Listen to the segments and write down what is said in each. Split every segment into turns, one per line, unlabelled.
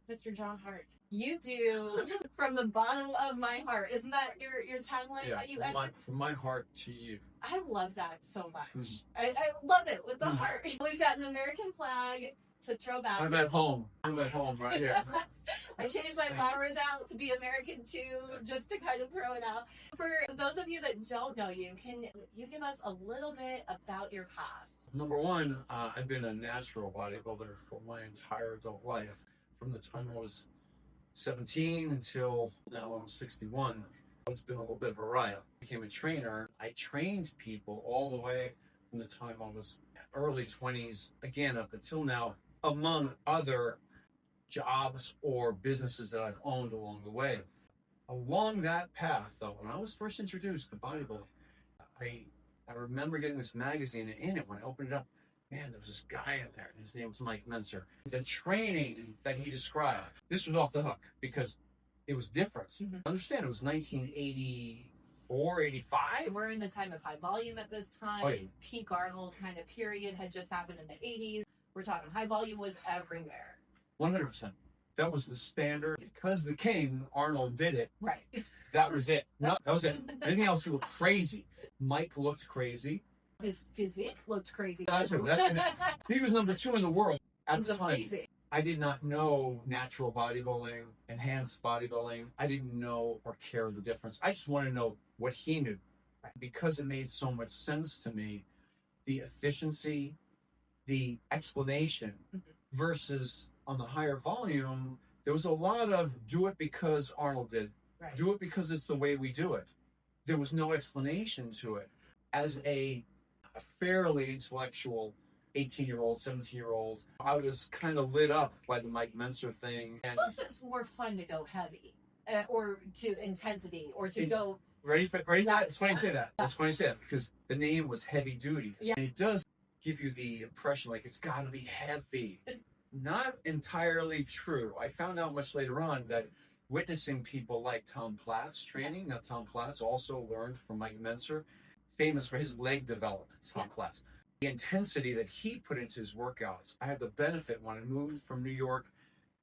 Mr. John Hart. You do from the bottom of my heart. Isn't that your tagline that you exit?
From my heart to you.
I love that so much. I love it with the heart. We've got an American flag to throw back.
I'm at home right here.
I changed my flowers out to be American too, just to kind of throw it out. For those of you that don't know you, can you give us a little bit about your past?
Number one, I've been a natural bodybuilder for my entire adult life. From the time I was 17 until now I'm 61. It's been a little bit of a riot. I became a trainer. I trained people all the way from the time I was early 20s, again, up until now, among other jobs or businesses that I've owned along the way. Along that path, though, when I was first introduced to bodybuilding, I remember getting this magazine, and in it, when I opened it up, man, there was this guy in there. His name was Mike Mentzer. The training that he described, this was off the hook because it was different. Understand, it was 1984, 85.
We're in the time of high volume at this time.
Oh, yeah.
Peak Arnold kind of period had just happened in the 80s. We're talking high volume was everywhere.
100%. That was the standard. Because the king, Arnold, did it.
Right.
That was it. That was it. Anything else, you looked crazy. Mike looked crazy.
His physique looked crazy.
That's it. He was number 2 in the world at the time.
Amazing.
I did not know natural bodybuilding, enhanced bodybuilding. I didn't know or care the difference. I just wanted to know what he knew.
Right.
Because it made so much sense to me, the efficiency, the explanation versus on the higher volume, there was a lot of do it because Arnold did.
Right.
Do it because it's the way we do it. There was no explanation to it. As a fairly intellectual 18-year-old, 17-year-old, I was kind of lit up by the Mike Mentzer thing. And
plus, it's more fun to go heavy, or to intensity, or to go.
Ready for that? It's funny to say that. It's funny to say that because the name was heavy duty.
Yeah.
And it does give you the impression like it's got to be heavy. Not entirely true. I found out much later on that witnessing people like Tom Platz's training. Now, Tom Platz also learned from Mike Mentzer, famous for his leg development, Tom Platz. The intensity that he put into his workouts. I had the benefit when I moved from New York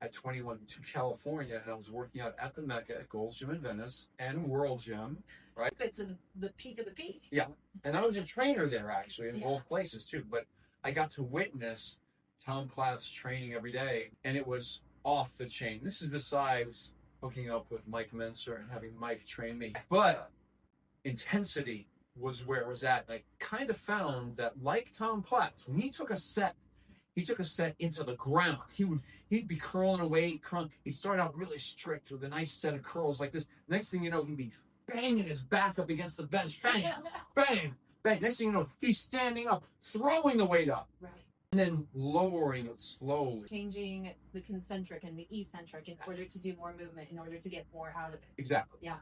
at 21 to California, and I was working out at the Mecca at Gold's Gym in Venice and World Gym, right?
To the peak of the peak.
Yeah. And I was a trainer there, actually, in both places, too. But I got to witness Tom Platz's training every day, and it was off the chain. This is besides hooking up with Mike Mentzer and having Mike train me. But intensity was where it was at. And I kind of found that, like Tom Platz, when he took a set into the ground. He'd be curling away. He'd start out really strict with a nice set of curls like this. Next thing you know, he'd be banging his back up against the bench. Bang, bang, bang. Next thing you know, he's standing up, throwing the weight up.
Right.
And then lowering it slowly.
Changing the concentric and the eccentric in order to do more movement, in order to get more out of it.
Exactly.
Yeah.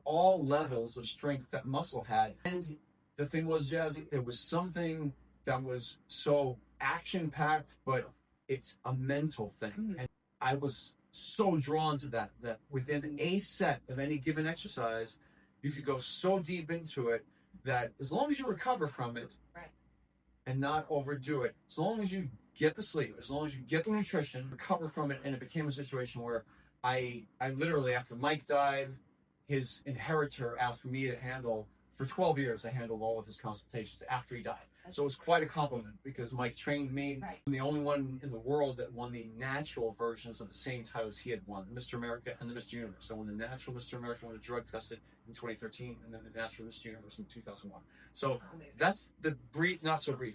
All levels of strength that muscle had. And the thing was, Jazzy, it was something that was so action-packed, but it's a mental thing. And I was so drawn to that within a set of any given exercise, you could go so deep into it that as long as you recover from it and not overdo it, as long as you get the sleep, as long as you get the nutrition, recover from it, and it became a situation where I literally, after Mike died, his inheritor asked me to handle, for 12 years, I handled all of his consultations after he died. So it was quite a compliment because Mike trained me.
Right.
I'm the only one in the world that won the natural versions of the same titles he had won, Mr. America and the Mr. Universe. So when the natural Mr. America won a drug tested in 2013, and then the natural Mr. Universe in 2001. So that's the brief, not so brief,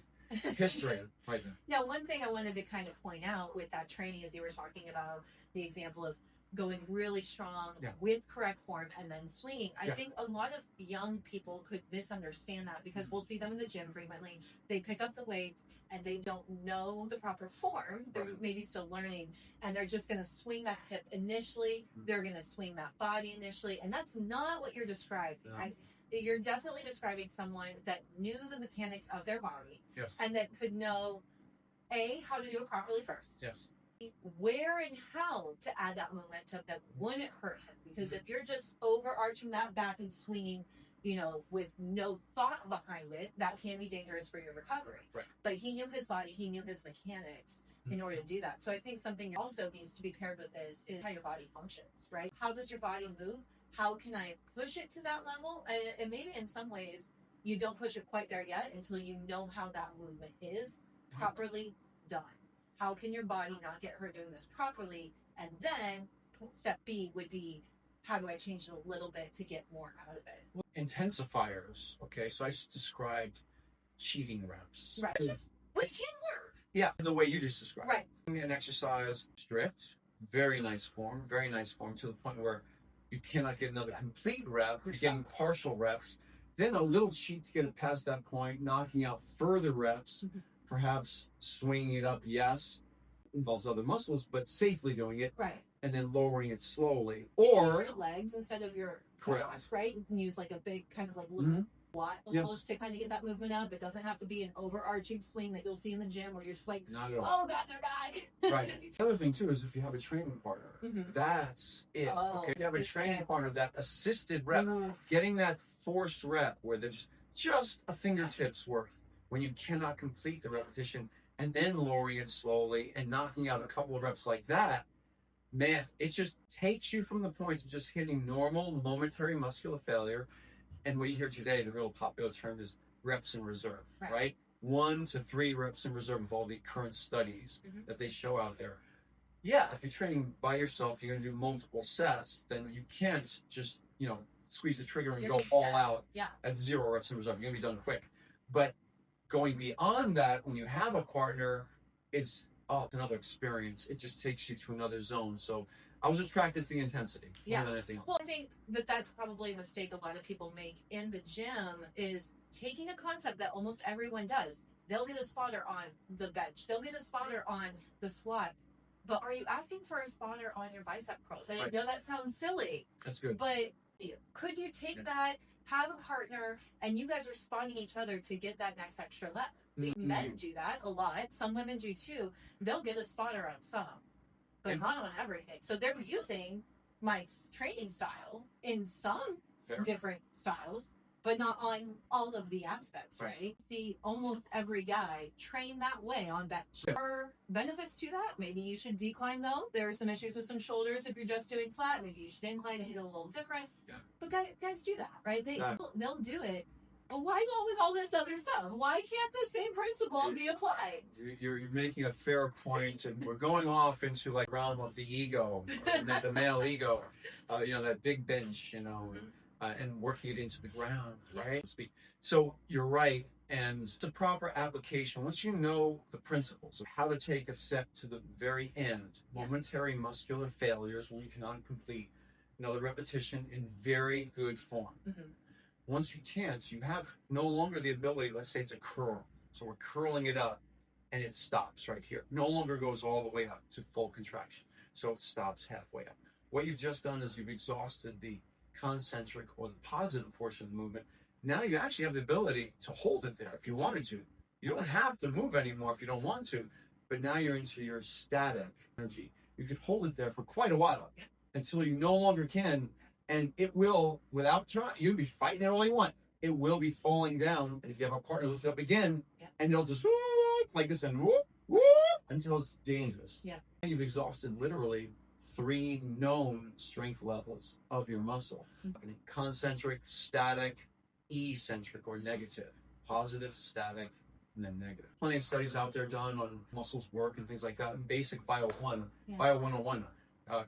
history right there.
Now, one thing I wanted to kind of point out with that training is you were talking about the example of going really strong with correct form and then swinging. I think a lot of young people could misunderstand that because we'll see them in the gym frequently. They pick up the weights and they don't know the proper form. They're maybe still learning, and they're just going to swing that hip initially. They're going to swing that body initially, and that's not what you're describing. You're definitely describing someone that knew the mechanics of their body and that could know, A, how to do it properly first.
Yes.
Where and how to add that momentum that wouldn't hurt him, because if you're just overarching that back and swinging, with no thought behind it, that can be dangerous for your recovery. But he knew his body, he knew his mechanics, in order to do that. So I think something also needs to be paired with this is how your body functions, right? How does your body move? How can I push it to that level? And maybe in some ways you don't push it quite there yet until you know how that movement is properly done. How can your body not get hurt doing this properly? And then step B would be, how do I change it a little bit to get more out of it?
Intensifiers. Okay, so I just described cheating reps.
Right. Which can work.
Yeah, the way you just described.
Right.
An exercise stripped, very nice form to the point where you cannot get another complete rep. You're getting partial reps. Then a little cheat to get it past that point, knocking out further reps, perhaps swinging it up, yes, involves other muscles, but safely doing it.
Right.
And then lowering it slowly.
Or your legs instead of your
correct.
Right? You can use like a big kind of like little squat almost to kind of get that movement up. It doesn't have to be an overarching swing that you'll see in the gym where you're just like,
not at all.
Oh God, they're back.
Right. The other thing too is if you have a training partner, that's it. Okay. If you have a training partner, that assisted rep, getting that forced rep where there's just a fingertips worth when you cannot complete the repetition, and then lowering it slowly and knocking out a couple of reps like that, man, it just takes you from the point of just hitting normal momentary muscular failure. And what you hear today, the real popular term is reps in reserve, right? 1 to 3 reps in reserve of all the current studies that they show out there. Yeah, if you're training by yourself, you're going to do multiple sets, then you can't just, squeeze the trigger and go all out at 0 reps in reserve. You're going to be done quick. But going beyond that, when you have a partner, it's another experience. It just takes you to another zone. So I was attracted to the intensity more than anything else.
Well, I think that's probably a mistake a lot of people make in the gym is taking a concept that almost everyone does. They'll get a spotter on the bench. They'll get a spotter on the squat. But are you asking for a spotter on your bicep curls? I know that sounds silly.
That's good.
But could you take that, have a partner, and you guys are spawning each other to get that next extra lap? Men do that a lot. Some women do too. They'll get a spotter on some, but not on everything. So they're using Mike's training style in some different styles, but not on all of the aspects, right? See almost every guy train that way on bench. There are benefits to that. Maybe you should decline though. There are some issues with some shoulders if you're just doing flat. Maybe you should incline and hit it a little different. But guys do that, right? They'll do it. But why go with all this other stuff? Why can't the same principle be applied?
You're making a fair point, and we're going off into like realm of the ego, the male ego, that big bench, and working it into the ground, right? So you're right, and it's a proper application. Once you know the principles of how to take a set to the very end, momentary muscular failures when you cannot complete another repetition in very good form. Once you can't, you have no longer the ability, let's say it's a curl. So we're curling it up and it stops right here. No longer goes all the way up to full contraction. So it stops halfway up. What you've just done is you've exhausted the concentric or the positive portion of the movement. Now you actually have the ability to hold it there if you wanted to. You don't have to move anymore if you don't want to, but now you're into your static energy. You could hold it there for quite a while until you no longer can. And it will, without trying, you can be fighting it all you want. It will be falling down. And if you have a partner, lift it up again, and it'll just whoop, like this and whoop, whoop, until it's dangerous. And you've exhausted literally 3 known strength levels of your muscle. Concentric, static, eccentric, or negative. Positive, static, and then negative. Plenty of studies out there done on muscles work and things like that. And basic Bio 101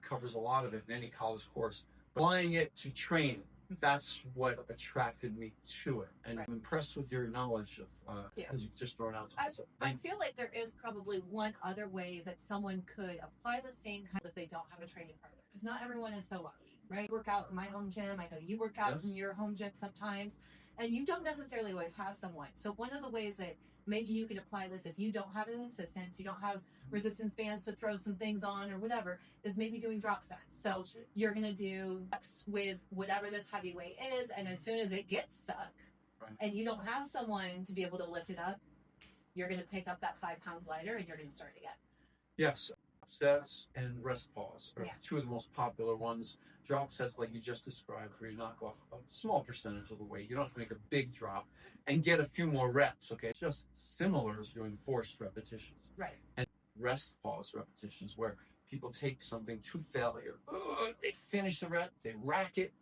covers a lot of it in any college course. Applying it to training, that's what attracted me to it. And I'm impressed with your knowledge of, as you've just thrown out.
I feel like there is probably one other way that someone could apply the same kind if they don't have a training partner. Because not everyone is so lucky, right? I work out in my home gym. I know you work out in your home gym sometimes. And you don't necessarily always have someone. So one of the ways that maybe you could apply this if you don't have an assistant, you don't have resistance bands to throw some things on or whatever, is maybe doing drop sets. So you're going to do reps with whatever this heavy weight is, and as soon as it gets stuck and you don't have someone to be able to lift it up, you're going to pick up that 5 pounds lighter and you're going to start again.
Yes. Sets and rest pause are 2 of the most popular ones. Drop sets, like you just described, where you knock off a small percentage of the weight. You don't have to make a big drop and get a few more reps, okay? It's just similar as doing forced repetitions.
Right.
And rest pause repetitions where people take something to failure. They finish the rep, they rack it,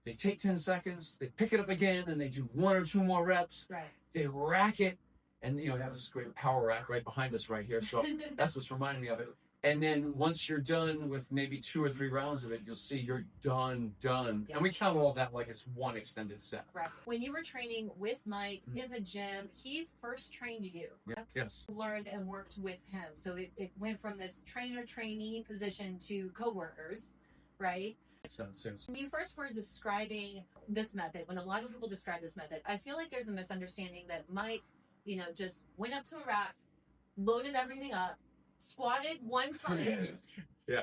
they take 10 seconds, they pick it up again, and they do 1 or 2 more reps.
Right.
They rack it, and they have this great power rack right behind us right here. So that's what's reminding me of it. And then once you're done with maybe 2 or 3 rounds of it, you'll see you're done.
Yeah.
And we count all that like it's one extended set.
Right. When you were training with Mike in the gym, he first trained you.
Yes.
Learned and worked with him. So it went from this trainer-trainee position to co-workers, right? When you first were describing this method, when a lot of people describe this method, I feel like there's a misunderstanding that Mike, just went up to a rack, loaded everything up, squatted 1 time,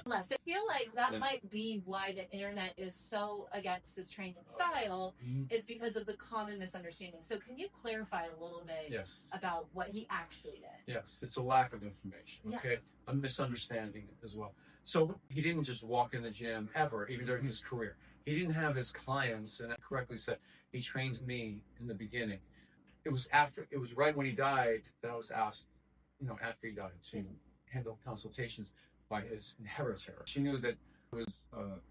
left. I feel like that might be why the internet is so against this training style, is because of the common misunderstanding. So can you clarify a little bit about what he actually did?
Yes, it's a lack of information, okay? A misunderstanding as well. So he didn't just walk in the gym ever, even during his career. He didn't have his clients, and I correctly said, he trained me in the beginning. It was right when he died that I was asked, after he died, to handle consultations by his inheritor. She knew that he was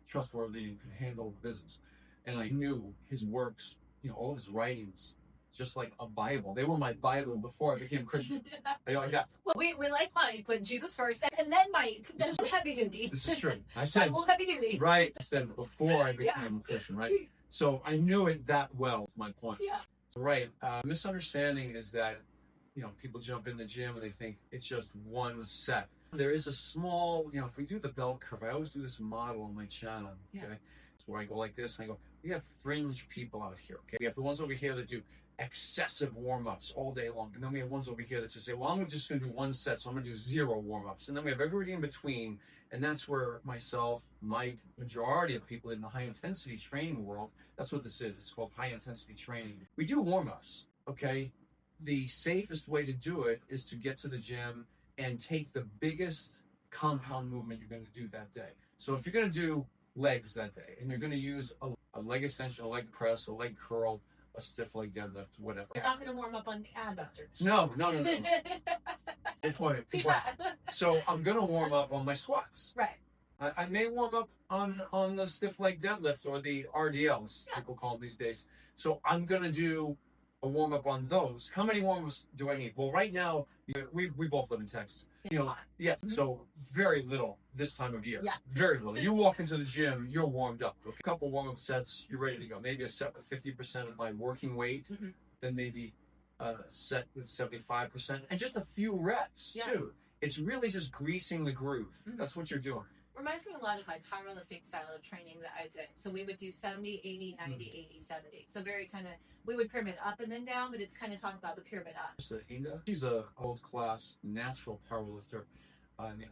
trustworthy and could handle the business. And I knew his works, all of his writings, just like a Bible. They were my Bible before I became Christian. Like that.
Well, we like Mike, but Jesus first, and then Mike. That's heavy duty.
This is true. I said,
heavy duty.
Right. I said before I became Christian, right? So I knew it that well, is my point.
Yeah.
Right. Misunderstanding is that, people jump in the gym and they think it's just one set. There is a small, if we do the bell curve, I always do this model on my channel, okay? It's where I go like this, and I go, we have fringe people out here, okay? We have the ones over here that do excessive warm-ups all day long, and then we have ones over here that just say, well, I'm just going to do 1 set, so I'm going to do 0 warm-ups. And then we have everybody in between, and that's where myself, Mike, majority of people in the high-intensity training world, that's what this is. It's called high-intensity training. We do warm-ups, okay? The safest way to do it is to get to the gym and take the biggest compound movement you're going to do that day. So if you're going to do legs that day, and you're going to use a leg extension, a leg press, a leg curl, a stiff leg deadlift, whatever.
You're not going to warm up on the adductors.
No. Good point. So I'm going to warm up on my squats.
Right.
I may warm up on the stiff leg deadlift or the RDLs, people call them these days. So I'm going to do a warm up on those. How many warm-ups do I need? Well, right now, we both live in Texas. So very little this time of year.
Yeah.
Very little. You walk into the gym, you're warmed up. Okay? A couple warm-up sets, you're ready to go. Maybe a set with 50% of my working weight, then maybe a set with 75%, and just a few reps too. It's really just greasing the groove. That's what you're doing.
Reminds me a lot of my powerlifting style of training that I did. So we would do 70, 80, 90, 80, 70. So very kind of, we would pyramid up and then down, but it's kind of talking about the pyramid up.
She's a world-class natural powerlifter.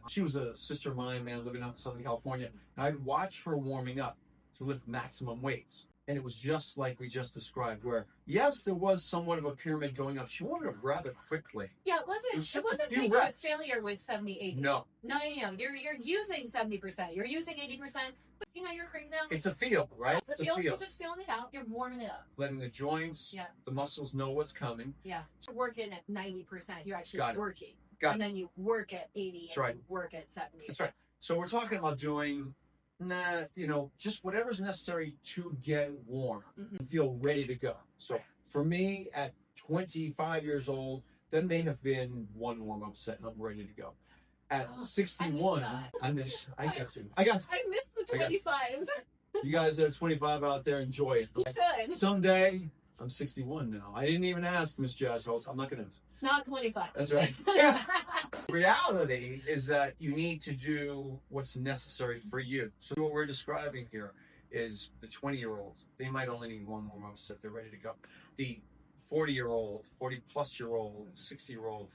She was a sister of mine, living out in Southern California. And I'd watch her warming up to lift maximum weights. And it was just like we just described, where, yes, there was somewhat of a pyramid going up. She wanted to grab it quickly.
Yeah, it wasn't taking a failure with 70, 80.
No.
You're using 70%. You're using 80%, but you're cranking down.
It's a feel, right?
It's a feel. You're just feeling it out. You're warming it up.
Letting the joints, the muscles know what's coming.
Yeah. You're working at 90%. You're actually working. And then you work at 80 and you work at 70.
That's right. So we're talking about doing just whatever's necessary to get warm and feel ready to go. So for me, at 25 years old, there may have been 1 warm-up set and I'm ready to go. At 61, I got you. I missed
the 25s.
You guys that are 25 out there, enjoy it. Someday, I'm 61 now. I didn't even ask Miss Jazz Holt. I'm not going to.
It's not 25.
That's right. Reality is that you need to do what's necessary for you. So what we're describing here is the 20-year-old. They might only need 1 warm-up set. They're ready to go. The 40-year-old, 40-plus-year-old, 60-year-old,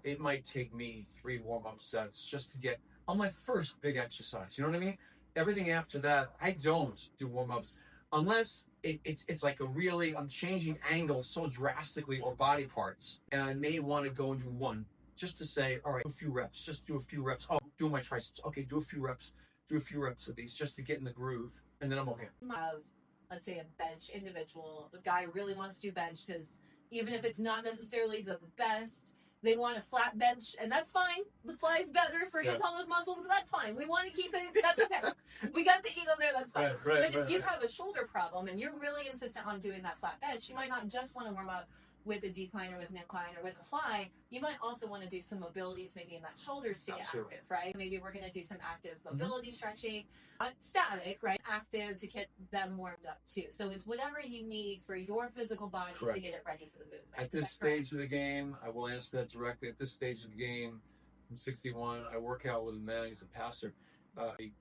it might take me 3 warm-up sets just to get on my first big exercise. You know what I mean? Everything after that, I don't do warm-ups unless it's like I'm changing angles so drastically or body parts, and I may want to go and do 1 just to say, all right, a few reps, just do a few reps. Oh, do my triceps. Okay, do a few reps of these just to get in the groove, and then I'm okay.
Have, let's say, a bench individual. The guy really wants to do bench because even if it's not necessarily the best, They want a flat bench, and that's fine. The fly's better for hitting all those muscles, but that's fine. We want to keep it. That's okay. We got the ego there. That's fine. But if you have a shoulder problem and you're really insistent on doing that flat bench, you might not just want to warm up with a decline or with an incline or with a fly. You might also want to do some mobilities maybe in that shoulders to get active, right? Maybe we're going to do some active mobility stretching, static, right? Active to get them warmed up too. So it's whatever you need for your physical body to get it ready for the movement.
At this stage of the game, I will answer that directly. At this stage of the game, I'm 61. I work out with a man. He's a pastor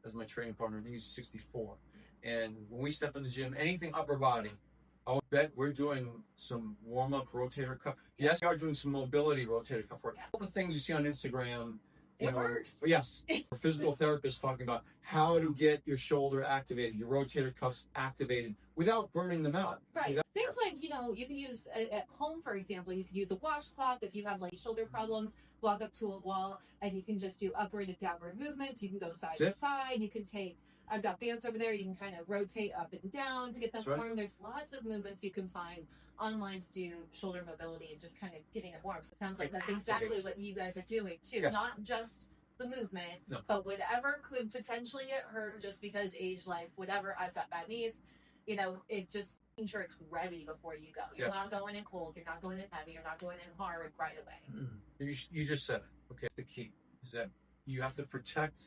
as my training partner. He's 64. And when we step in the gym, anything upper body, I'll bet we're doing some warm-up rotator cuff. Yes, we are doing some mobility rotator cuff work. All the things you see on Instagram.
It works.
Yes. A physical therapist talking about how to get your shoulder activated, your rotator cuffs activated without burning them out.
Right. Things like, you can use at home, for example, you can use a washcloth if you have like shoulder problems, walk up to a wall, and you can just do upward and downward movements. You can go side to side. You can I've got bands over there. You can kind of rotate up and down to get them warm. There's lots of movements you can find online to do shoulder mobility and just kind of getting it warm. So it sounds like that's exactly what you guys are doing too. Yes. Not just the movement, but whatever could potentially get hurt just because age, life, whatever. I've got bad knees. It just making sure it's ready before you go. You're not going in cold. You're not going in heavy. You're not going in hard right away.
You just said it. Okay, the key is that you have to protect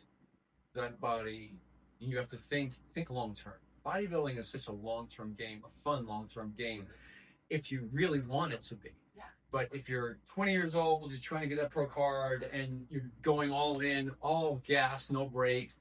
that body. You have to think long term. Bodybuilding is such a long-term game, a fun long-term game, if you really want it to be.
Yeah.
But if you're 20 years old, you're trying to get that pro card, and you're going all in, all gas, no break,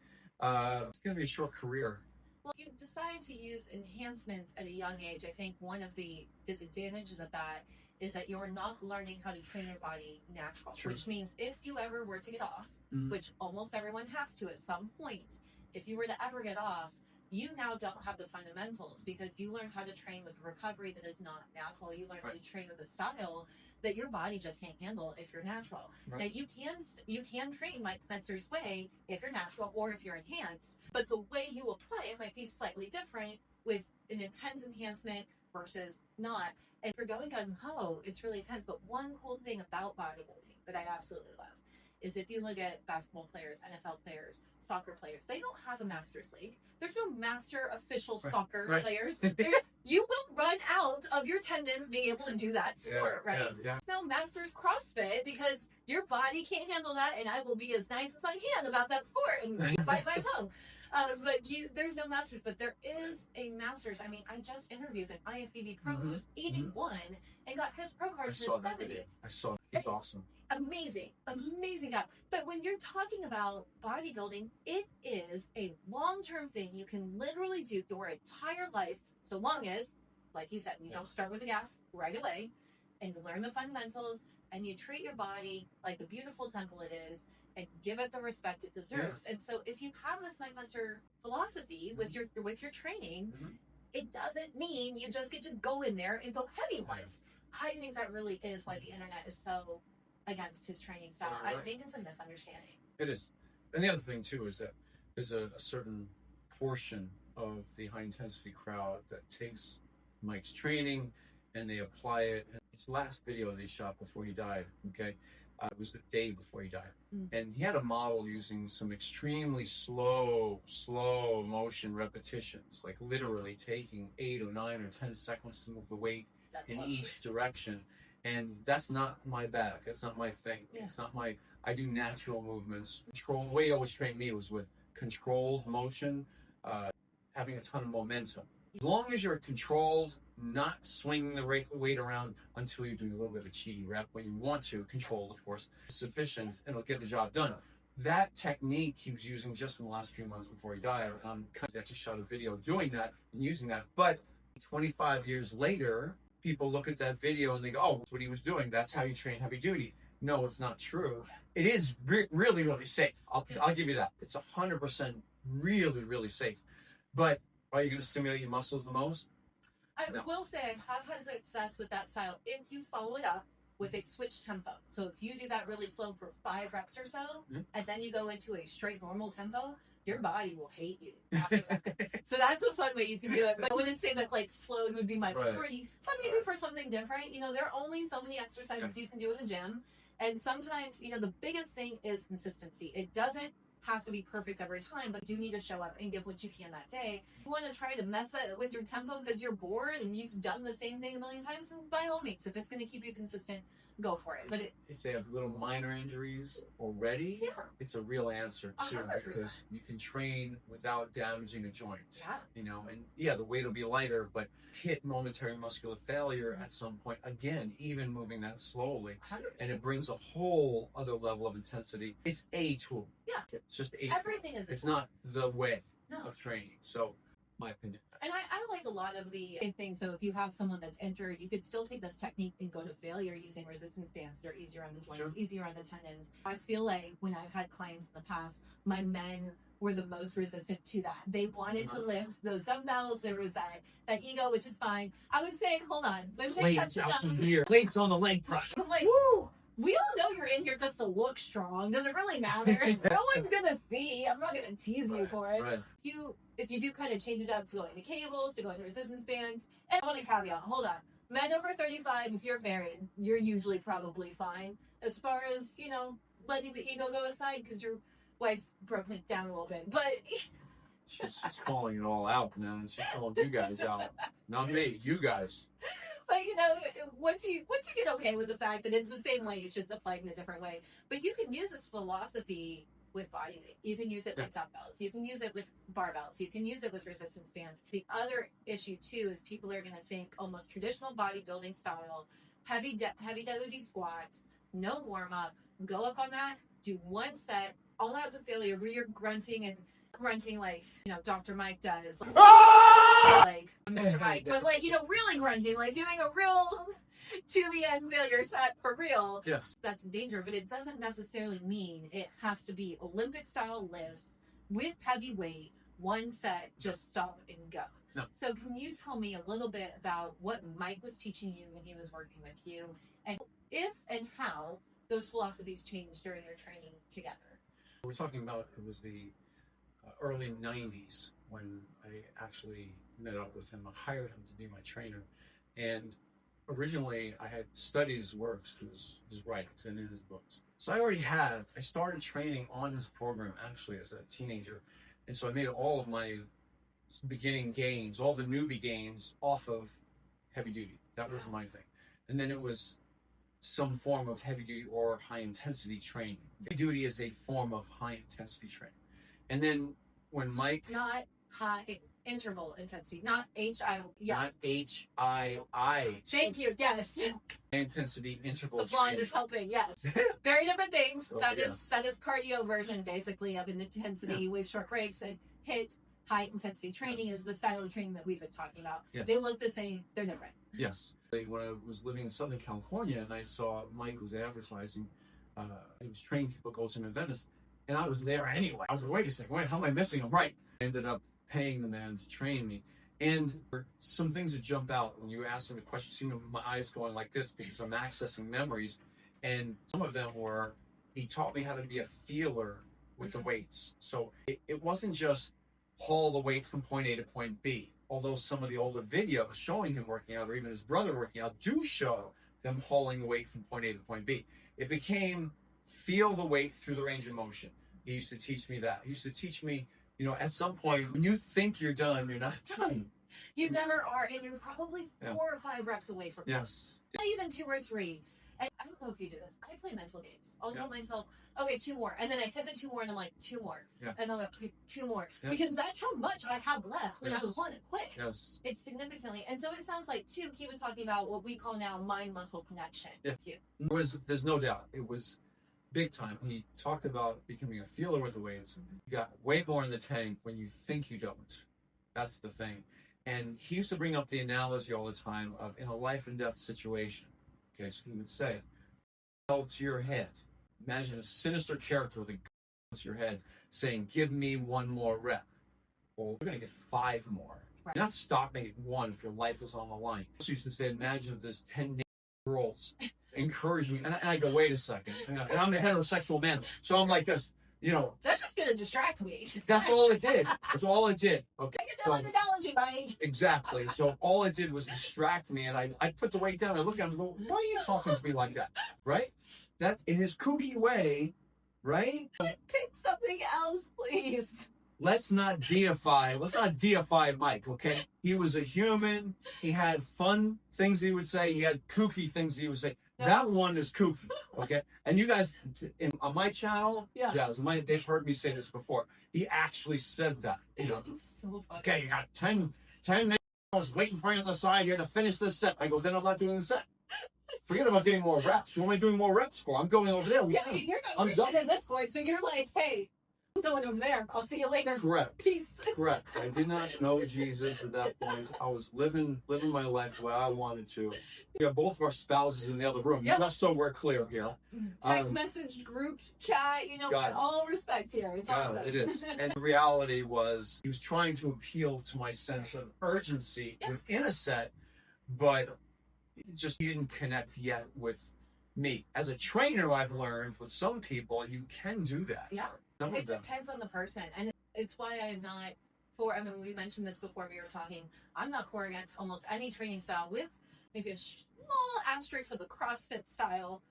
it's going to be a short career.
Well, if you decide to use enhancements at a young age, I think one of the disadvantages of that is that you're not learning how to train your body natural. True. Which means if you ever were to get off, which almost everyone has to at some point, if you were to ever get off, you now don't have the fundamentals because you learn how to train with recovery that is not natural. You learn how to train with a style that your body just can't handle if you're natural. Now you can train Mike Mentzer's way if you're natural or if you're enhanced, but the way you apply it might be slightly different with an intense enhancement versus not. And if you're going gung-ho, it's really intense. But one cool thing about bodybuilding that I absolutely love is if you look at basketball players, NFL players, soccer players, they don't have a master's league. There's no master official soccer players. You will run out of your tendons being able to do that sport, right? There's no master's CrossFit because your body can't handle that, and I will be as nice as I can about that sport and bite my tongue. But there's no masters, but there is a masters. I mean, I just interviewed an IFBB pro who's 81 and got his pro card in his 70s.
I saw it. It's awesome.
Amazing guy. But when you're talking about bodybuilding, it is a long-term thing you can literally do your entire life, so long as, like you said, you don't start with the gas right away, and you learn the fundamentals, and you treat your body like the beautiful temple it is, and give it the respect it deserves. And so if you have this Mike Mentzer philosophy with your training, it doesn't mean you just get to go in there and go heavy ones. I think that really is why the internet is so against his training style. I think it's a misunderstanding.
It is. And the other thing too is that there's a certain portion of the high intensity crowd that takes Mike's training and they apply it. It's the last video they shot before he died, okay? It was the day before he died. And he had a model using some extremely slow motion repetitions, like literally taking 8 or 9 or 10 seconds to move the weight in each direction. And that's not my bag. That's not my thing. It's not I do natural movements. The way he always trained me was with controlled motion, having a ton of momentum. As long as you're controlled, not swinging the weight around until you do a little bit of a cheaty rep when you want to, controlled, of course, sufficient, and it'll get the job done. That technique he was using just in the last few months before he died. I actually shot a video doing that and using that. But 25 years later, people look at that video and they go, oh, that's what he was doing. That's how you train heavy duty. No, it's not true. It is really, really safe. I'll give you that. It's 100% really, really safe. But are you going to stimulate your muscles the most?
I will say I have had success with that style if you follow it up with a switch tempo. So if you do that really slow for 5 reps or so, and then you go into a straight normal tempo, your body will hate you after that. So that's a fun way you can do it. But I wouldn't say that like slowed would be my majority. But maybe for something different, there are only so many exercises you can do in the gym. And sometimes, you know, the biggest thing is consistency. It doesn't have to be perfect every time, but you need to show up and give what you can that day. You want to try to mess that with your tempo because you're bored and you've done the same thing a million times, and by all means, if it's going to keep you consistent, go for it. But
if they have little minor injuries already, it's a real answer too,
100%.
because you can train without damaging a joint.
Yeah.
You know, and yeah, the weight will be lighter, but hit momentary muscular failure at some point. Again, even moving that slowly,
100%.
and it brings a whole other level of intensity. It's a tool.
Yeah.
It's just a
Everything
tool.
is a
It's
tool.
not the way
No.
of training. So, my opinion.
And I like a lot of the same thing. So if you have someone that's injured, you could still take this technique and go to failure using resistance bands that are easier on the joints, easier on the tendons. I feel like when I've had clients in the past, my men were the most resistant to that. They wanted to lift those dumbbells. There was that ego, which is fine. I would say, hold on.
Plates out from here. Plates on the leg press.
I'm like, woo! We all know you're in here just to look strong. Does it really matter? No one's gonna see. I'm not gonna tease you for it.
Right.
If you do kind of change it up to going to cables, to going to resistance bands, and I want to caveat, hold on. Men over 35, if you're married, you're usually probably fine. As far as, you know, letting the ego go aside, because your wife's broken it down a little bit. But
she's calling it all out now, and she's calling you guys out. Not me, you guys.
But you know, once you get okay with the fact that it's the same way, it's just applied in a different way. But you can use this philosophy with body weight. You can use it with dumbbells. You can use it with barbells. You can use it with resistance bands. The other issue too is people are going to think almost traditional bodybuilding style, heavy duty squats, no warm up, go up on that, do one set, all out to failure, where you're grunting like, you know, Dr. Mike does. Like Mr. Mike, but like, you know, really grunting, like doing a real to the end failure set for real.
Yes.
That's a danger, but it doesn't necessarily mean it has to be Olympic style lifts with heavy weight, one set, just stop and go.
No.
So can you tell me a little bit about what Mike was teaching you when he was working with you, and if and how those philosophies changed during your training together?
We're talking about, it was the early 90s when I actually met up with him. I hired him to be my trainer, and originally I had studied his works, his writings and in his books. So I started training on his program actually as a teenager, and so I made all of my beginning gains, all the newbie gains, off of heavy duty. That was my thing. And then it was some form of heavy duty or high intensity training. Heavy duty is a form of high intensity training. And then when Mike...
Not high interval intensity, not H.I.T. Yeah.
Not H.I.I.
Thank you, yes.
High intensity interval
The blonde
training.
is helping, yes. Very different things.
Oh,
That
yes.
is cardio version basically of an intensity with short breaks, and HIT, high intensity training, is the style of training that we've been talking about.
Yes.
They look the same, they're different.
Yes. When I was living in Southern California and I saw Mike was advertising, he was training people go to Venice, and I was there anyway. I was like, wait a second, how am I missing him? Right. I ended up paying the man to train me. And some things that jump out when you ask him the question, see my eyes going like this because I'm accessing memories. And some of them were, he taught me how to be a feeler with the weights. So it wasn't just haul the weight from point A to point B. Although some of the older videos showing him working out, or even his brother working out, do show them hauling the weight from point A to point B. It became feel the weight through the range of motion. He used to teach me that. He used to teach me, you know, at some point, when you think you're done, you're not done.
You never are, and you're probably 4 or 5 reps away from
Yes.
Not even 2 or 3. And I don't know if you do this. I play mental games. I'll tell myself, okay, 2 more. And then I hit the 2 more and I'm like, 2 more.
Yeah.
And I'll go, okay, 2 more.
Yeah.
Because that's how much I have left when I want to quit.
Yes.
It's significantly. And so it sounds like, too, he was talking about what we call now mind-muscle connection.
Yeah. There's no doubt. It was big time. He talked about becoming a feeler with the weights. You got way more in the tank when you think you don't. That's the thing. And he used to bring up the analogy all the time of in a life and death situation. Okay, so he would say, held to your head. Imagine a sinister character with a gun to your head saying, give me 1 more rep. Well, we're going to get 5 more.
Right.
You're not stopping at 1 if your life is on the line. So used to say, imagine if there's 10 girls encouraging me. And I go, wait a second. And I'm a heterosexual man. So I'm like this, you know.
That's just going to distract me.
That's all it did. That's all it did. Okay.
Get that analogy, Mike.
Exactly. So all it did was distract me, and I put the weight down. I look at him and go, why are you talking to me like that? Right? that in his kooky way, right?
Pick something else, please.
Let's not deify Mike, okay? He was a human. He had fun things he would say. He had kooky things he would say. No. That one is kooky, okay? And you guys, on my channel, they've heard me say this before. He actually said that. You know,
so funny.
Okay, you got 10 minutes. I was waiting for you on the side here to finish this set. I go, then I'm not doing the set. Forget about getting more reps. Who am I doing more reps for? I'm going over there.
Yeah, you're not Christian at this point, so you're like, hey, I'm going over there. I'll see you later.
Correct.
Peace.
Correct. I did not know Jesus at that point. I was living my life the way I wanted to. Yeah, both of our spouses in the other room. Yep. Just so we're clear here.
Text message, group chat, you know, all respect here. It's awesome.
It is. And the reality was he was trying to appeal to my sense of urgency within a set, but just he didn't connect yet with me. As a trainer, I've learned with some people, you can do that.
Yeah. It depends on the person. And it's why I'm not I mean, we mentioned this before we were talking. I'm not for against almost any training style with maybe a small asterisk of the CrossFit style.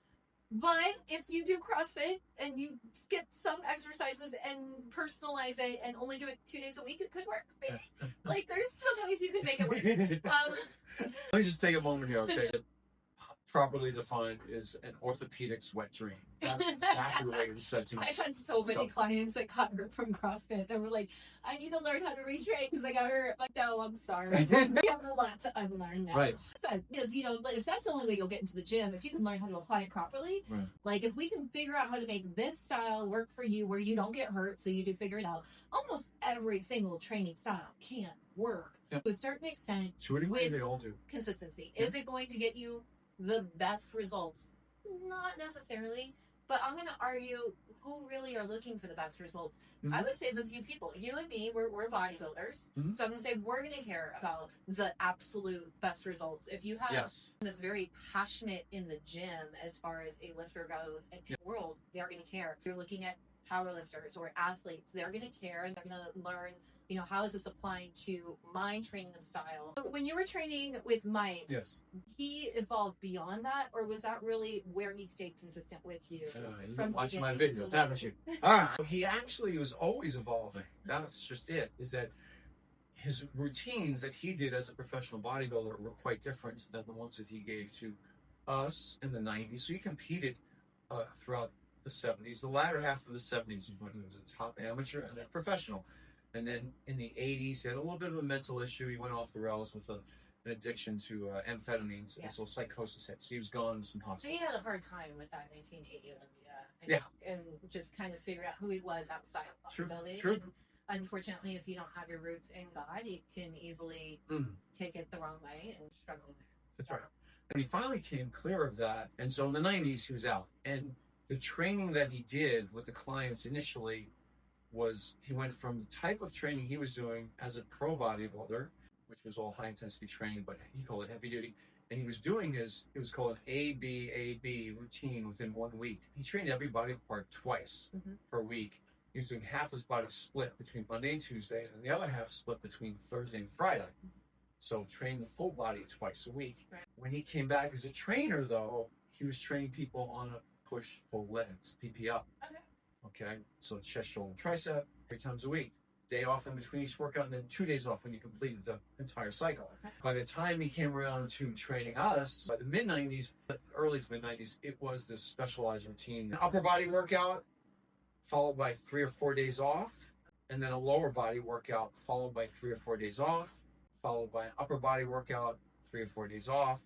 But if you do CrossFit and you skip some exercises and personalize it and only do it 2 days a week, it could work, maybe. Like, there's some ways you can make it work.
Let me just take a moment here, okay? Properly defined is an orthopedics wet dream. That's exactly what you said to me.
I've had so many clients that got hurt from CrossFit that were like, I need to learn how to retrain because I got hurt. Like, no, I'm sorry. You have a lot to unlearn now.
Right.
Because, you know, if that's the only way you'll get into the gym, if you can learn how to apply it properly, like if we can figure out how to make this style work for you where you don't get hurt, so you do figure it out, almost every single training style can work to a certain extent.
With they all do.
Consistency. Is it going to get you the best results? Not necessarily, but I'm going to argue who really are looking for the best results. I would say the few people, you and me, we're bodybuilders. So I'm going to say we're going to care about the absolute best results. If you have someone that's very passionate in the gym as far as a lifter goes in the world, they're going to care. If you're looking at powerlifters or athletes, they're going to care and they're going to learn, you know, how is this applying to my training of style. When you were training with Mike, he evolved beyond that, or was that really where he stayed consistent with you?
You've been watching my videos, haven't you? He actually was always evolving. That's just it, is that his routines that he did as a professional bodybuilder were quite different than the ones that he gave to us in the 90s. So he competed throughout the 70s. The latter half of the 70s when he was a top amateur and then professional. And then in the 80s, he had a little bit of a mental issue. He went off the rails with an addiction to amphetamines. And so psychosis hit. So he was gone in some hospitals.
So he had a hard time with that 1980 Olympia. And just kind of figure out who he was outside of bodybuilding.
True.
And unfortunately, if you don't have your roots in God, you can easily take it the wrong way and struggle.
That's right. And he finally came clear of that. And so in the 90s, he was out. And the training that he did with the clients initially was he went from the type of training he was doing as a pro bodybuilder, which was all high intensity training, but he called it heavy duty. And he was doing it was called an A-B routine within 1 week. He trained every body part twice per week. He was doing half his body split between Monday and Tuesday, and the other half split between Thursday and Friday. So training the full body twice a week. When he came back as a trainer, though, he was training people on a push-pull legs, PP up. Okay, so chest, shoulder, tricep, 3 times a week. Day off in between each workout, and then 2 days off when you completed the entire cycle. By the time he came around to training us, by the mid-90s, early to mid-90s, it was this specialized routine. An upper body workout, followed by 3 or 4 days off, and then a lower body workout, followed by 3 or 4 days off, followed by an upper body workout, 3 or 4 days off,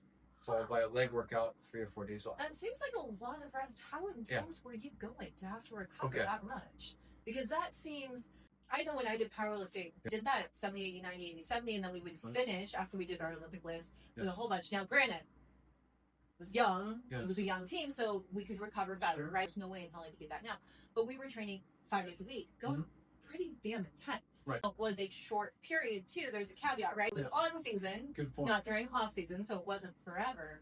followed by a leg workout, 3 or 4 days off.
That seems like a lot of rest. How intense were you going to have to recover that much? Because that seems, I know when I did powerlifting, did that 70, 80, 90, 80, 70, and then we would finish after we did our Olympic lifts with a whole bunch. Now, granted, it was young, it was a young team, so we could recover better, right? There's no way in hell I could do that now. But we were training 5 days a week, going pretty damn intense. It was a short period, too. There's a caveat, right? It was on season, not during off season, so it wasn't forever.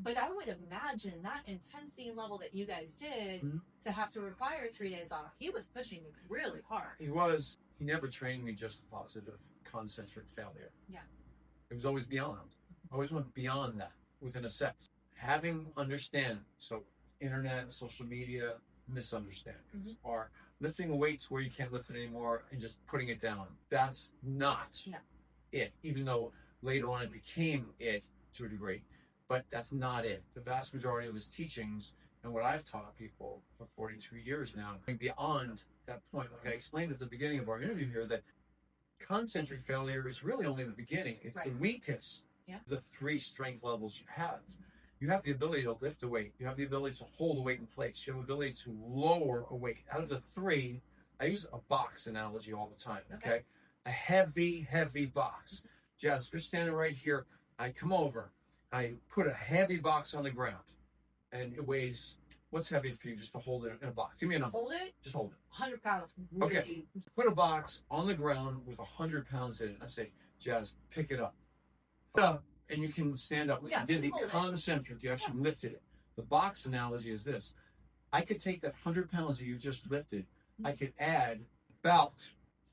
But I would imagine that intensity level that you guys did to have to require 3 days off, he was pushing you really hard.
He was. He never trained me just for positive concentric failure. It was always beyond. I always went beyond that within a set. Having understand, so internet, social media misunderstandings, or lifting a weight to where you can't lift it anymore and just putting it down. That's not it, even though later on it became it to a degree, but that's not it. The vast majority of his teachings and what I've taught people for 42 years now, beyond that point, like I explained at the beginning of our interview here, that concentric failure is really only the beginning. It's the weakest of the 3 strength levels you have. You have the ability to lift a weight. You have the ability to hold a weight in place. You have the ability to lower a weight. Out of the 3, I use a box analogy all the time, okay? A heavy, heavy box. Jazz, you're standing right here. I come over. I put a heavy box on the ground. And it weighs, what's heavy for you just to hold it in a box? Give me a number.
Hold it?
Just hold it.
100 pounds. Really.
Okay. Put a box on the ground with 100 pounds in it. I say, Jazz, pick it up. Put it up, and you can stand up.
Yeah,
you did the concentric. You actually lifted it. The box analogy is this. I could take that 100 pounds that you just lifted. I could add about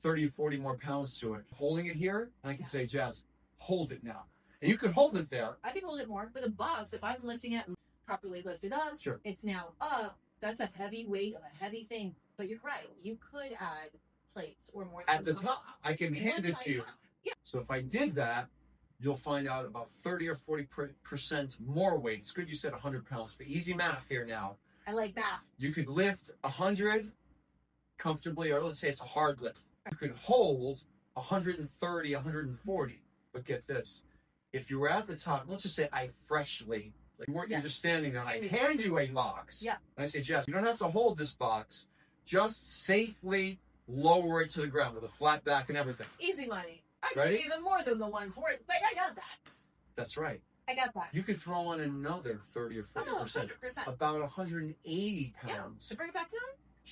30 or 40 more pounds to it. Holding it here, and I can say, Jazz, hold it now. And you can hold it there.
I can hold it more. With a box, if I'm lifting it properly lifted up, it's now up. That's a heavy weight of a heavy thing. But you're right. You could add plates or more.
At the top, I can hand it to you.
Yeah.
So if I did that, you'll find out about 30 or 40% more weight. It's good you said 100 pounds. For easy math here now.
I like math.
You could lift 100 comfortably, or let's say it's a hard lift. You could hold 130, 140. But get this. If you were at the top, let's just say I freshly, like you weren't you're just standing there, and I hand you a box.
Yeah.
And I say, Jess, you don't have to hold this box. Just safely lower it to the ground with a flat back and everything.
Easy money. I can even more than the 140, but I got that.
That's right.
I got that.
You could throw on another 30 or 40%.
100%.
About 180 pounds.
To bring it back down?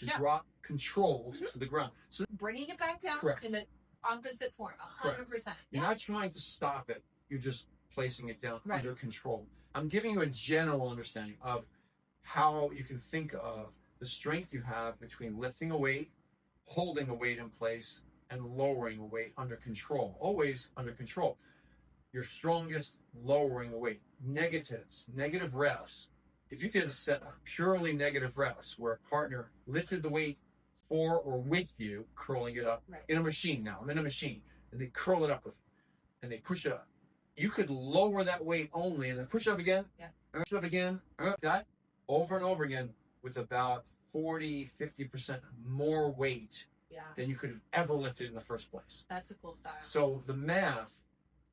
To drop controlled to the ground. So
bringing it back down in the opposite form, 100%.
You're not trying to stop it. You're just placing it down under control. I'm giving you a general understanding of how you can think of the strength you have between lifting a weight, holding a weight in place, and lowering a weight under control. Always under control. You're strongest lowering the weight. Negatives, negative reps. If you did a set of purely negative reps where a partner lifted the weight for or with you, curling it up in a machine now. I'm in a machine. And they curl it up with you. And they push it up. You could lower that weight only and then push it up again. Push it up again. That over and over again with about 40, 50% more weight than you could have ever lifted in the first place.
That's a cool style.
So the math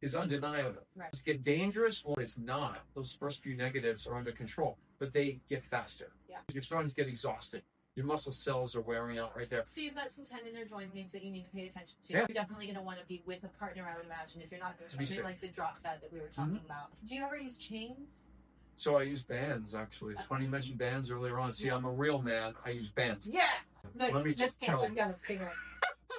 is undeniable. Does it get dangerous? Well, it's not. Those first few negatives are under control, but they get faster. You're starting to get exhausted. Your muscle cells are wearing out right there.
So you've got some tendon or joint things that you need to pay attention to. You're definitely going to want to be with a partner, I would imagine, if you're not doing something like the drop set that we were talking about. Do you ever use chains?
So I use bands, actually. It's funny you mentioned bands earlier on. See, I'm a real man. I use bands.
Yeah. No,
let me
just
tell
can't. Got to figure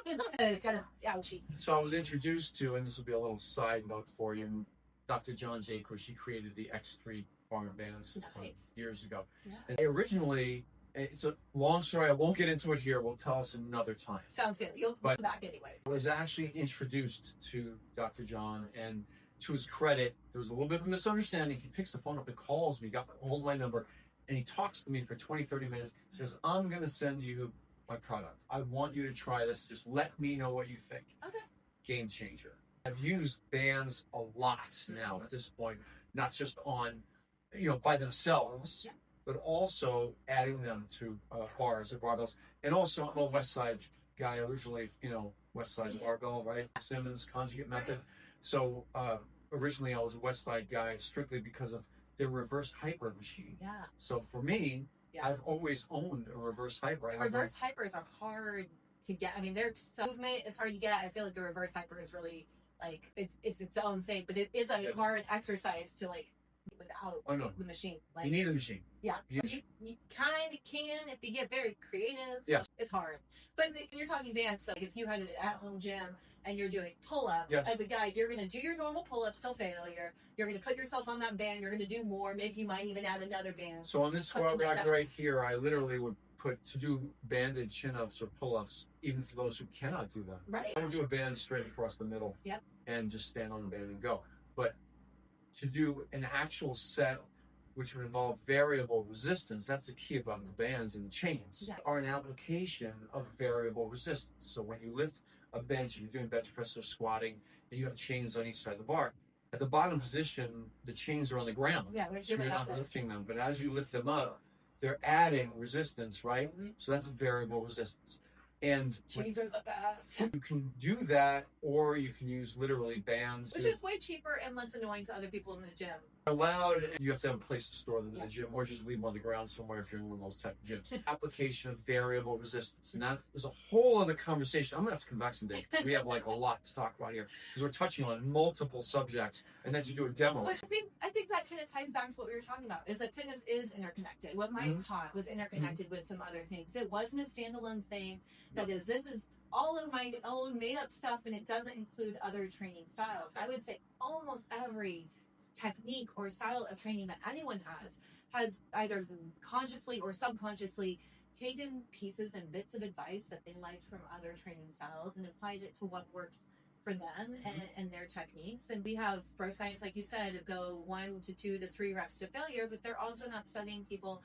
it. Got to ouchie.
So I was introduced to, and this will be a little side note for you, Dr. John Jacobs. She created the X3 bar band system years ago. And originally, it's a long story. I won't get into it here. We'll tell us another time.
Sounds good. You'll come back anyway.
I was actually introduced to Dr. John, and to his credit, there was a little bit of a misunderstanding. He picks the phone up and calls me, got hold of my number, and he talks to me for 20, 30 minutes. He goes, I'm going to send you my product. I want you to try this. Just let me know what you think.
Okay.
Game changer. I've used bands a lot now at this point, not just on, by themselves, but also adding them to bars or barbells. And also, I'm a West Side guy originally, West Side barbell, right? Simmons conjugate method. So originally I was a West Side guy strictly because of their reverse hyper machine. So for me, I've always owned a reverse hyper.
Reverse hypers are hard to get. I mean, their movement is hard to get. I feel like the reverse hyper is really it's its own thing, but it is a hard exercise to without the machine.
You need a machine.
Yeah, you kind of can if you get very creative.
Yes.
It's hard. But you're talking bands, so if you had an at-home gym and you're doing pull-ups, as a guy, you're going to do your normal pull-ups till failure. You're going to put yourself on that band. You're going to do more. Maybe you might even add another band.
So on this squat rack right here, I literally would put to do banded chin-ups or pull-ups, even for those who cannot do them.
Right.
I would do a band straight across the middle.
Yep.
And just stand on the band and go. But to do an actual set which would involve variable resistance. That's the key about the bands and the chains,
Yes.
are an application of variable resistance. So when you lift a bench, if you're doing bench press or squatting, and you have chains on each side of the bar, at the bottom position, the chains are on the ground.
Yeah,
so you're not lifting them. But as you lift them up, they're adding resistance, right? So that's variable resistance. And
chains are the best.
you can do that, or you can use literally bands.
Which is way cheaper and less annoying to other people in the gym.
Allowed, and you have to have a place to store them in the gym, or just leave them on the ground somewhere if you're in one of those type of gyms. Application of variable resistance, and that is a whole other conversation. I'm gonna have to come back someday. We have like a lot to talk about here because we're touching on multiple subjects, and then to do a demo.
But I think that kind of ties back to what we were talking about. Is that fitness is interconnected. What Mike taught was interconnected with some other things. It wasn't a standalone thing. That is, this is all of my own made up stuff, and it doesn't include other training styles. I would say almost every technique or style of training that anyone has either consciously or subconsciously taken pieces and bits of advice that they liked from other training styles and applied it to what works for them and their techniques. And we have bro science, like you said, go 1 to 2 to 3 reps to failure, but they're also not studying people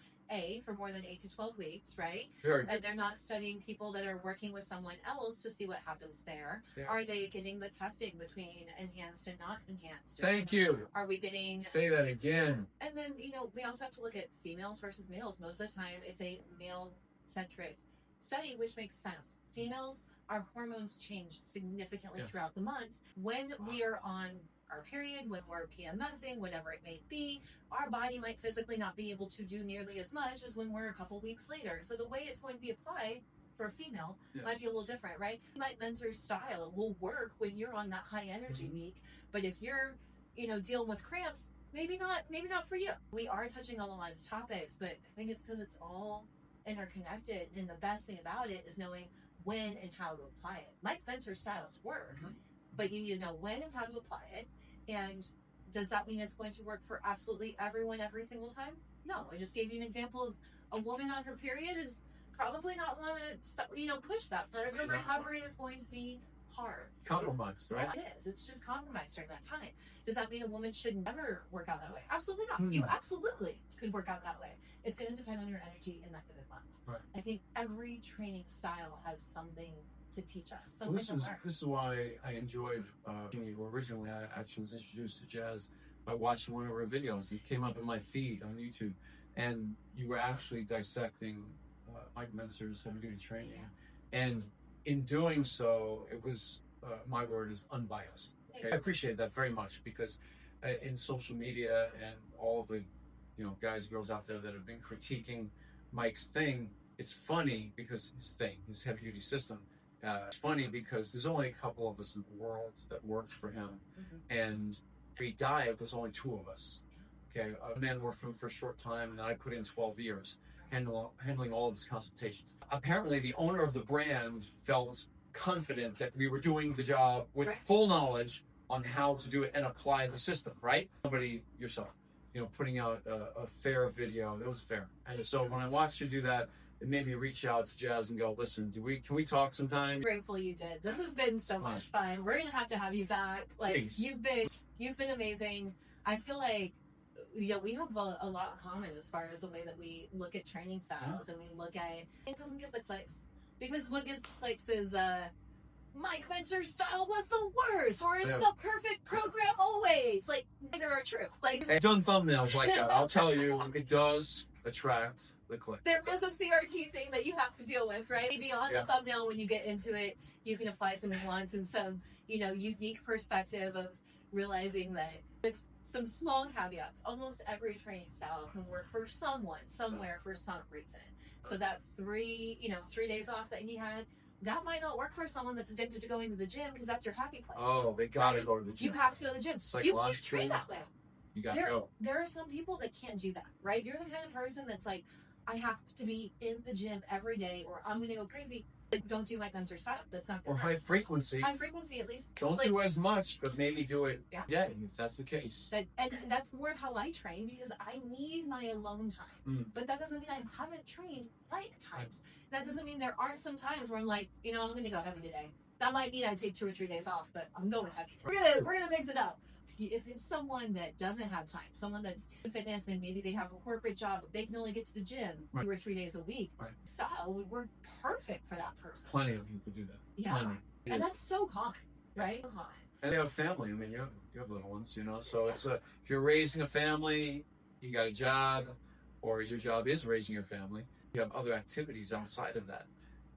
for more than 8 to 12 weeks, right? And they're not studying people that are working with someone else to see what happens there. Are they getting the testing between enhanced and not enhanced?
Thank you.
Are we getting...
Say that again.
And then, we also have to look at females versus males. Most of the time, it's a male-centric study, which makes sense. Females, our hormones change significantly throughout the month. When we are on our period, when we're PMSing, whatever it may be, our body might physically not be able to do nearly as much as when we're a couple weeks later. So the way it's going to be applied for a female might be a little different, right? Mike Mentzer's style will work when you're on that high energy week, but if you're, dealing with cramps, maybe not for you. We are touching on a lot of topics, but I think it's because it's all interconnected, and the best thing about it is knowing when and how to apply it. Mike Mentzer's styles work, but you need to know when and how to apply it. And does that mean it's going to work for absolutely everyone every single time? No. I just gave you an example of a woman on her period is probably not want to, push that further. Recovery is going to be hard.
Compromised, right?
Yeah, it is. It's just compromised during that time. Does that mean a woman should never work out that way? Absolutely not. You absolutely could work out that way. It's going to depend on your energy in that given month.
Right.
I think every training style has something to teach us.
Well, this is why I enjoyed you. Originally, I actually was introduced to jazz by watching one of her videos. You came up in my feed on YouTube, and you were actually dissecting Mike Mentzer's heavy-duty training. And in doing so, it was, my word is unbiased. Okay? I appreciate that very much because in social media and all of the guys and girls out there that have been critiquing Mike's thing, it's funny because his heavy-duty system, it's funny because there's only a couple of us in the world that works for him, and if he died, there's only 2 of us. Okay, a man worked for him for a short time, and I put in 12 years handling all of his consultations. Apparently, the owner of the brand felt confident that we were doing the job with full knowledge on how to do it and apply the system. Right? Somebody yourself, putting out a fair video that was fair, and so when I watched you do that, it made me reach out to Jazz and go, listen, can we talk sometime?
I'm grateful you did. This has been so much fun. We're gonna have to have you back.
Please.
You've been amazing. I feel like we have a lot in common as far as the way that we look at training styles and we look at it doesn't get the clicks. Because what gets clicks is Mike Mentzer's style was the worst, or it's the perfect program always. Neither are true.
I've done thumbnails like that. I'll tell you, it does attract the click.
There is a CRT thing that you have to deal with, right? Beyond the thumbnail, when you get into it, you can apply some nuance and some, unique perspective of realizing that with some small caveats, almost every training style can work for someone, somewhere, for some reason. So that 3 days off that he had, that might not work for someone that's addicted to going to the gym because that's your happy place.
Oh, they gotta go to the gym.
You have to go to the gym. You can't train that way.
You gotta go.
There are some people that can't do that, right? If you're the kind of person that's like, I have to be in the gym every day or I'm going to go crazy. Don't do Mike Mentzer's style. That's not good.
Or high frequency.
High frequency, at least.
Don't do as much, but maybe do it. Yeah, if that's the case.
And that's more of how I train because I need my alone time. But that doesn't mean I haven't trained right times. That doesn't mean there aren't some times where I'm like, I'm going to go heavy today. That might mean I take 2 or 3 days off, but I'm going heavy. We're gonna mix it up. If it's someone that doesn't have time, someone that's in fitness and maybe they have a corporate job, but they can only get to the gym 2 or 3 days a week, style would work perfect for that person.
Plenty of people do that.
Yeah.
Plenty.
And that's so common, right? So common.
And they have family. I mean, you have little ones, you know. So it's if you're raising a family, you got a job, or your job is raising your family. You have other activities outside of that.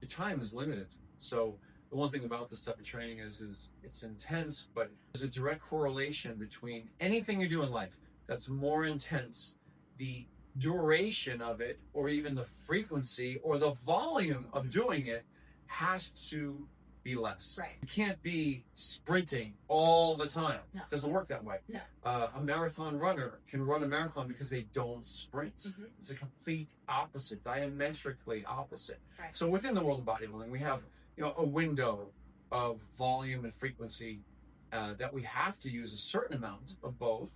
Your time is limited. So the one thing about this type of training is it's intense, but there's a direct correlation between anything you do in life that's more intense, the duration of it, or even the frequency or the volume of doing it has to be less.
Right.
You can't be sprinting all the time.
No.
It doesn't work that way.
No.
A marathon runner can run a marathon because they don't sprint.
Mm-hmm.
It's a complete opposite, diametrically opposite.
Right.
So within the world of bodybuilding, we have a window of volume and frequency that we have to use a certain amount of both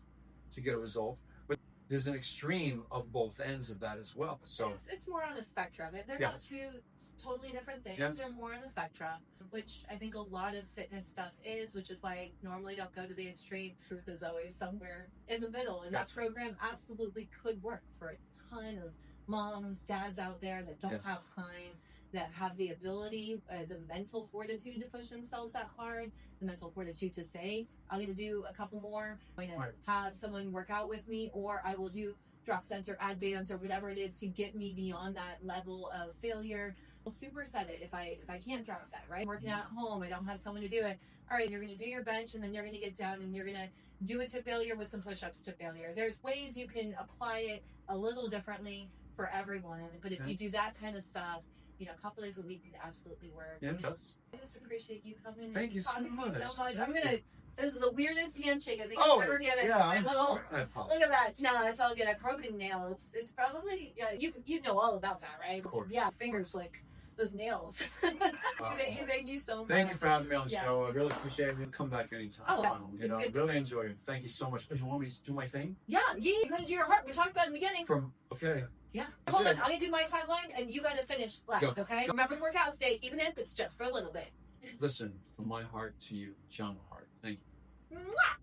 to get a result. But there's an extreme of both ends of that as well. So
it's more on the spectrum. They're not two totally different things.
Yes.
They're more on the spectrum, which I think a lot of fitness stuff is, which is why I normally don't go to the extreme. Truth is always somewhere in the middle, and that program absolutely could work for a ton of moms, dads out there that don't have time, that have the ability, the mental fortitude to push themselves that hard, the mental fortitude to say, I'm going to do a couple more, I'm going to have someone work out with me, or I will do drop sets or ad bands or whatever it is to get me beyond that level of failure. I'll superset it if I can't drop set, right? I'm working at home, I don't have someone to do it. All right, you're going to do your bench, and then you're going to get down and you're going to do it to failure with some push-ups to failure. There's ways you can apply it a little differently for everyone, but if you do that kind of stuff, a couple days a week could absolutely work.
Yeah, it does.
I just appreciate you coming.
Thank you so much.
This is the weirdest handshake I think
Oh,
I've ever given.
yeah,
Look at that. No, it's all good. A broken nail. It's probably you know all about that, right?
Of course.
Yeah, fingers like those nails. Thank you so much.
Thank you for having me on the show. I really appreciate it. Come back anytime.
Good.
Really enjoy it. Thank you so much. Do you want me to do my thing?
Yeah, you gotta do your heart. We talked about it in the beginning. Yeah. Hold on, I'm gonna do my tagline and you gotta finish last, okay? Remember to work out, stay, even if it's just for a little bit.
Listen, from my heart to you, John Hart. Thank you.
Mwah!